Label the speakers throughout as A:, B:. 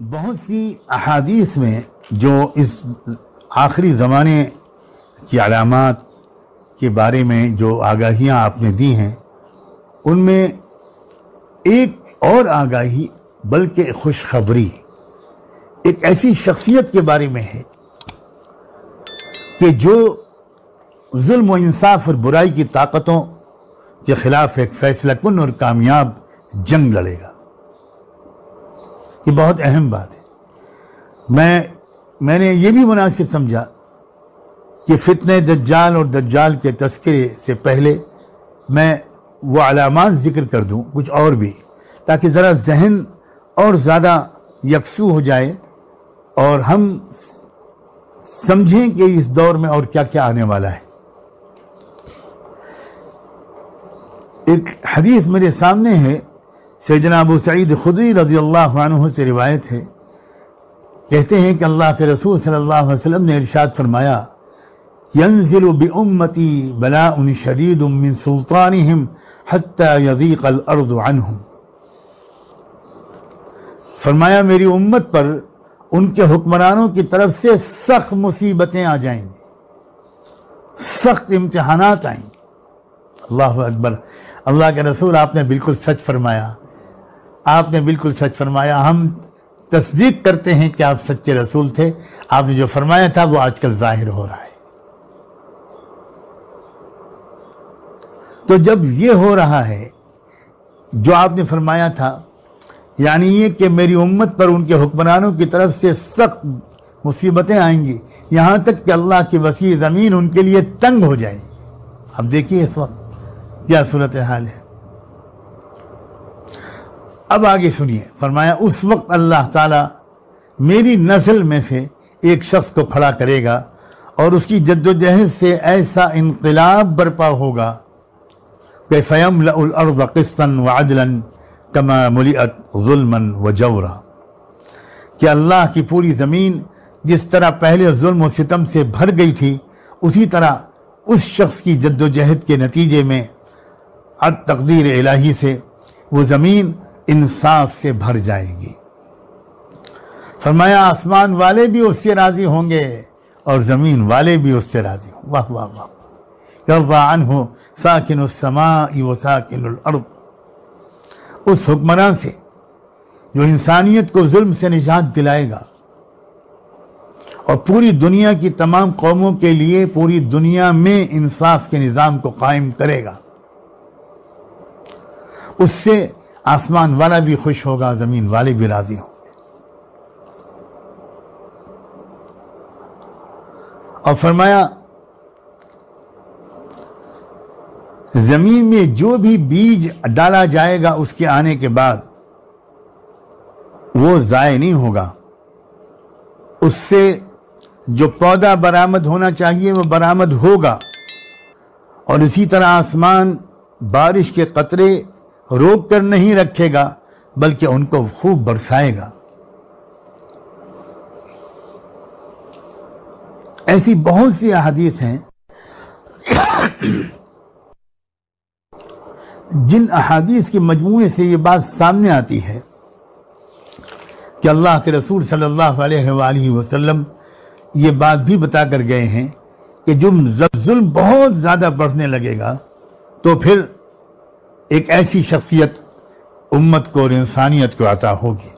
A: بہت سی احادیث میں جو اس آخری زمانے کی علامات کے بارے میں جو آگاہیاں آپ نے دی ہیں، ان میں ایک اور آگاہی بلکہ خوشخبری ایک ایسی شخصیت کے بارے میں ہے کہ جو ظلم و انصاف اور برائی کی طاقتوں کے خلاف ایک فیصلہ کن اور کامیاب جنگ لڑے گا۔ یہ بہت اہم بات ہے۔ میں نے یہ بھی مناسب سمجھا کہ فتنہ دجال اور دجال کے تذکرے سے پہلے میں وہ علامات ذکر کر دوں کچھ اور بھی، تاکہ ذرا ذہن اور زیادہ یکسو ہو جائے اور ہم سمجھیں کہ اس دور میں اور کیا کیا آنے والا ہے۔ ایک حدیث میرے سامنے ہے، سیدنا ابو سعید خدری رضی اللہ عنہ سے روایت ہے، کہتے ہیں کہ اللہ کے رسول صلی اللہ علیہ وسلم نے ارشاد فرمایا، ينزل بأمتی بلاء شدید من سلطانہم حتی یضیق الارض عنہم۔ فرمایا میری امت پر ان کے حکمرانوں کی طرف سے سخت مصیبتیں آ جائیں گی، سخت امتحانات آئیں گے۔ اللہ اکبر! اللہ کے رسول آپ نے بالکل سچ فرمایا، آپ نے بالکل سچ فرمایا۔ ہم تصدیق کرتے ہیں کہ آپ سچے رسول تھے، آپ نے جو فرمایا تھا وہ آج کل ظاہر ہو رہا ہے۔ تو جب یہ ہو رہا ہے جو آپ نے فرمایا تھا، یعنی یہ کہ میری امت پر ان کے حکمرانوں کی طرف سے سخت مصیبتیں آئیں گی، یہاں تک کہ اللہ کی وسیع زمین ان کے لیے تنگ ہو جائے گی۔ اب دیکھیے اس وقت کیا صورتحال ہے۔ اب آگے سنیے، فرمایا اس وقت اللہ تعالیٰ میری نسل میں سے ایک شخص کو کھڑا کرے گا اور اس کی جد و جہد سے ایسا انقلاب برپا ہوگا کہ فَيَمْلَأُ الْأَرْضَ قِسْطًا وَعَدْلًا كَمَا مُلِئَتْ ظُلْمًا وَجَوْرًا، کہ اللہ کی پوری زمین جس طرح پہلے ظلم و ستم سے بھر گئی تھی، اسی طرح اس شخص کی جد و جہد کے نتیجے میں تقدیر الہی سے وہ زمین انصاف سے بھر جائے گی۔ فرمایا آسمان والے بھی اس سے راضی ہوں گے اور زمین والے بھی اس سے راضی ہوں۔ واہ واہ واہ! یرضی عنہ ساکن السماء و ساکن الارض، اس حکمراں سے جو انسانیت کو ظلم سے نجات دلائے گا اور پوری دنیا کی تمام قوموں کے لیے پوری دنیا میں انصاف کے نظام کو قائم کرے گا، اس سے آسمان والا بھی خوش ہوگا، زمین والے بھی راضی ہوں گے۔ اور فرمایا زمین میں جو بھی بیج ڈالا جائے گا اس کے آنے کے بعد وہ ضائع نہیں ہوگا، اس سے جو پودا برآمد ہونا چاہیے وہ برآمد ہوگا، اور اسی طرح آسمان بارش کے قطرے روک کر نہیں رکھے گا بلکہ ان کو خوب برسائے گا۔ ایسی بہت سی احادیث ہیں جن احادیث کے مجموعے سے یہ بات سامنے آتی ہے کہ اللہ کے رسول صلی اللہ علیہ وآلہ وسلم یہ بات بھی بتا کر گئے ہیں کہ جب ظلم بہت زیادہ بڑھنے لگے گا تو پھر ایک ایسی شخصیت امت کو اور انسانیت کو عطا ہوگی۔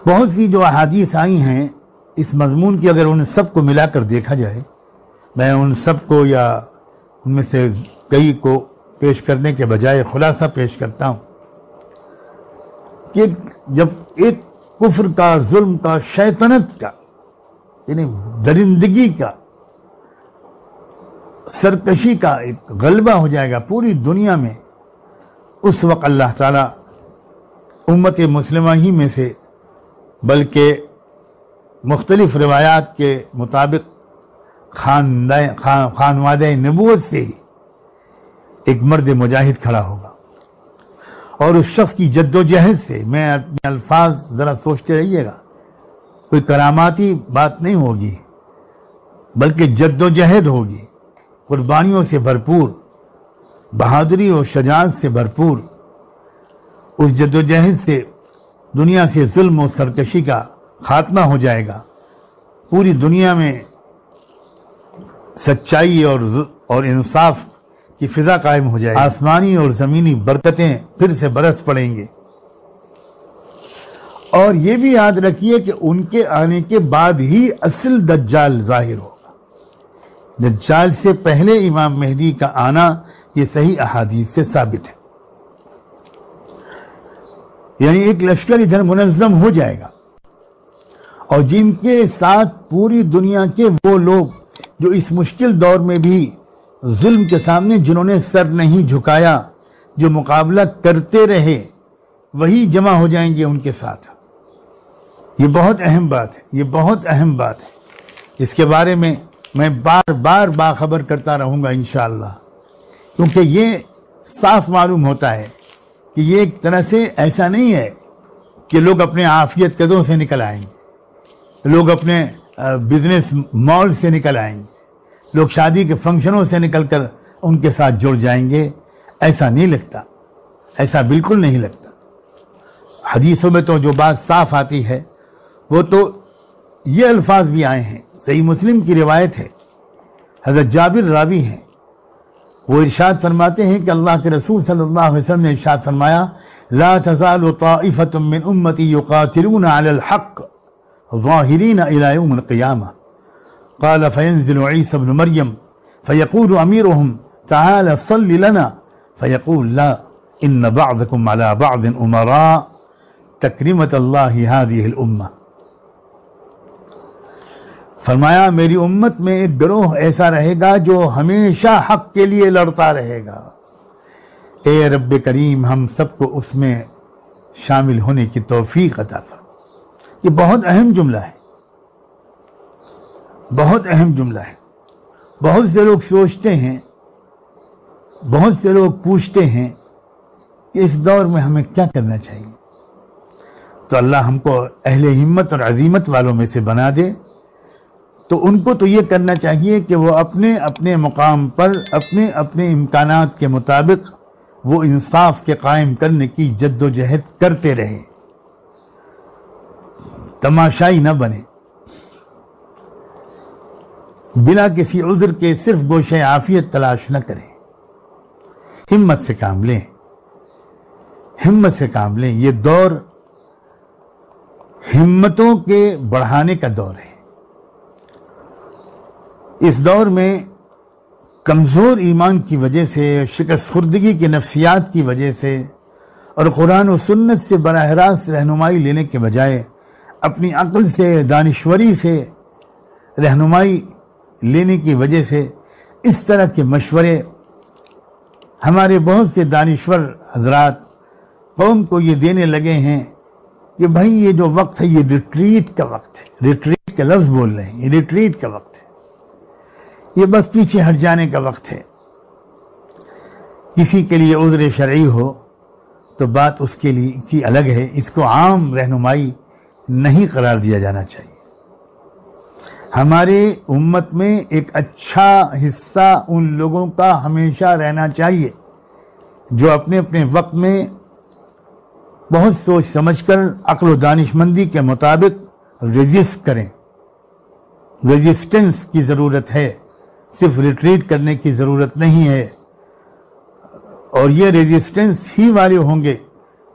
A: بہت سی جو احادیث آئی ہیں اس مضمون کی، اگر ان سب کو ملا کر دیکھا جائے، میں ان سب کو یا ان میں سے کئی کو پیش کرنے کے بجائے خلاصہ پیش کرتا ہوں کہ جب ایک کفر کا، ظلم کا، شیطنت کا، یعنی درندگی کا، سرکشی کا ایک غلبہ ہو جائے گا پوری دنیا میں، اس وقت اللہ تعالیٰ امت مسلمہ ہی میں سے، بلکہ مختلف روایات کے مطابق خانوادہ نبوت سے ہی ایک مرد مجاہد کھڑا ہوگا، اور اس شخص کی جد و جہد سے، میں اپنے الفاظ ذرا سوچتے رہیے گا، کوئی کراماتی بات نہیں ہوگی، بلکہ جد و جہد ہوگی، قربانیوں سے بھرپور، بہادری اور شجاعت سے بھرپور۔ اس جد و جہد سے دنیا سے ظلم و سرکشی کا خاتمہ ہو جائے گا، پوری دنیا میں سچائی اور انصاف کی فضا قائم ہو جائے گی، آسمانی اور زمینی برکتیں پھر سے برس پڑیں گے۔ اور یہ بھی یاد رکھیے کہ ان کے آنے کے بعد ہی اصل دجال ظاہر ہوگا۔ دجال سے پہلے امام مہدی کا آنا یہ صحیح احادیث سے ثابت ہے۔ یعنی ایک لشکر ادھر منظم ہو جائے گا، اور جن کے ساتھ پوری دنیا کے وہ لوگ جو اس مشکل دور میں بھی ظلم کے سامنے جنہوں نے سر نہیں جھکایا، جو مقابلہ کرتے رہے، وہی جمع ہو جائیں گے ان کے ساتھ۔ یہ بہت اہم بات ہے، یہ بہت اہم بات ہے۔ اس کے بارے میں میں بار بار باخبر کرتا رہوں گا انشاءاللہ، کیونکہ یہ صاف معلوم ہوتا ہے کہ یہ ایک طرح سے ایسا نہیں ہے کہ لوگ اپنے عافیت قدوں سے نکل آئیں گے، لوگ اپنے بزنس مال سے نکل آئیں گے، لوگ شادی کے فنکشنوں سے نکل کر ان کے ساتھ جڑ جائیں گے۔ ایسا نہیں لگتا، ایسا بالکل نہیں لگتا۔ حدیثوں میں تو جو بات صاف آتی ہے وہ تو یہ الفاظ بھی آئے ہیں، صحیح مسلم کی روایت ہے، حضرت جابر راوی ہیں، وہ ارشاد فرماتے ہیں کہ اللہ کے رسول صلی اللہ علیہ وسلم نے ارشاد فرمایا لا تزال طائفة من امتی یقاتلون علی الحق ظاہرین الى یوم القیامہ قال فینزل عیسی بن مریم فیقول امیرهم تعال صل لنا فیقول لا ان بعضکم علی بعض امراء تکرمت اللہ هذه الامہ۔ فرمایا میری امت میں ایک گروہ ایسا رہے گا جو ہمیشہ حق کے لیے لڑتا رہے گا۔ اے رب کریم ہم سب کو اس میں شامل ہونے کی توفیق عطا فرما۔ یہ بہت اہم جملہ ہے، بہت اہم جملہ ہے۔ بہت سے لوگ سوچتے ہیں، بہت سے لوگ پوچھتے ہیں کہ اس دور میں ہمیں کیا کرنا چاہیے، تو اللہ ہم کو اہل ہمت اور عزیمت والوں میں سے بنا دے۔ تو ان کو تو یہ کرنا چاہیے کہ وہ اپنے اپنے مقام پر اپنے اپنے امکانات کے مطابق وہ انصاف کے قائم کرنے کی جد و جہد کرتے رہیں، تماشائی نہ بنے، بنا کسی عذر کے صرف گوشہ عافیت تلاش نہ کریں، ہمت سے کام لیں، ہمت سے کام لیں۔ یہ دور ہمتوں کے بڑھانے کا دور ہے۔ اس دور میں کمزور ایمان کی وجہ سے، شکست خوردگی کے نفسیات کی وجہ سے اور قرآن و سنت سے براہ راست رہنمائی لینے کے بجائے اپنی عقل سے، دانشوری سے رہنمائی لینے کی وجہ سے اس طرح کے مشورے ہمارے بہت سے دانشور حضرات قوم کو یہ دینے لگے ہیں کہ بھائی یہ جو وقت ہے یہ ریٹریٹ کا وقت ہے۔ ریٹریٹ کا لفظ بول رہے ہیں، یہ ریٹریٹ کا وقت ہے، یہ بس پیچھے ہٹ جانے کا وقت ہے۔ کسی کے لیے عذر شرعی ہو تو بات اس کے لیے کی الگ ہے، اس کو عام رہنمائی نہیں قرار دیا جانا چاہیے۔ ہمارے امت میں ایک اچھا حصہ ان لوگوں کا ہمیشہ رہنا چاہیے جو اپنے اپنے وقت میں بہت سوچ سمجھ کر عقل و دانشمندی کے مطابق ریزسٹ کریں۔ ریزسٹنس کی ضرورت ہے، صرف ریٹریٹ کرنے کی ضرورت نہیں ہے، اور یہ ریزسٹنس ہی والے ہوں گے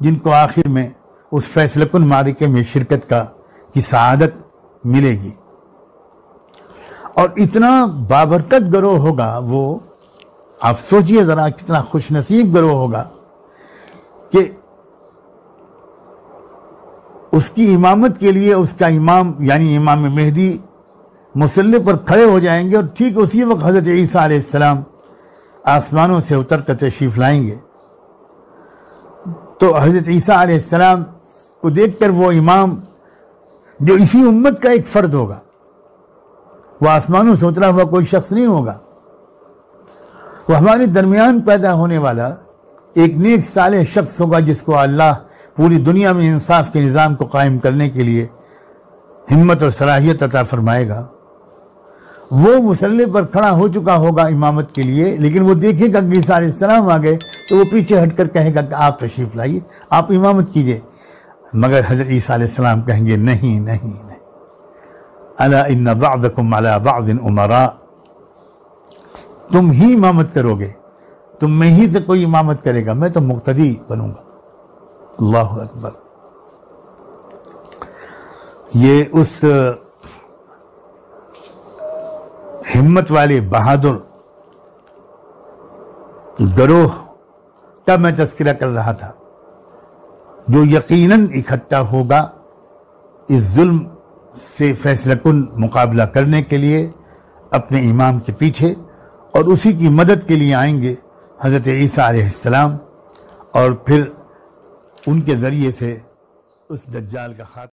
A: جن کو آخر میں اس فیصلہ کن معرکے میں شرکت کی سعادت ملے گی۔ اور اتنا بابرکت گروہ ہوگا وہ، آپ سوچئے ذرا کتنا خوش نصیب گروہ ہوگا کہ اس کی امامت کے لیے اس کا امام یعنی امام مہدی مصلی پر کھڑے ہو جائیں گے، اور ٹھیک اسی وقت حضرت عیسیٰ علیہ السلام آسمانوں سے اتر کر تشریف لائیں گے۔ تو حضرت عیسیٰ علیہ السلام کو دیکھ کر وہ امام جو اسی امت کا ایک فرد ہوگا، وہ آسمانوں سے اترا ہوا کوئی شخص نہیں ہوگا، وہ ہمارے درمیان پیدا ہونے والا ایک نیک صالح شخص ہوگا جس کو اللہ پوری دنیا میں انصاف کے نظام کو قائم کرنے کے لیے ہمت اور صلاحیت عطا فرمائے گا. وہ مصلی پر کھڑا ہو چکا ہوگا امامت کے لیے، لیکن وہ دیکھے گا کہ عیسیٰ علیہ السلام آ گئے تو وہ پیچھے ہٹ کر کہے گا کہ آپ تشریف لائیے، آپ امامت کیجئے. مگر حضرت عیسیٰ علیہ السلام کہیں گے نہیں نہیں نہیں، الا ان بعضکم علی بعض امراء، تم ہی امامت کرو گے، تم میں ہی سے کوئی امامت کرے گا، میں تو مقتدی بنوں گا. اللہ اکبر. یہ اس ہمت والے بہادر گروہ کا میں تذکرہ کر رہا تھا، جو یقیناً اکٹھا ہوگا اس ظلم سے فیصلہ کن مقابلہ کرنے کے لیے اپنے امام کے پیچھے، اور اسی کی مدد کے لیے آئیں گے حضرت عیسیٰ علیہ السلام، اور پھر ان کے ذریعے سے اس دجال کا خاتمہ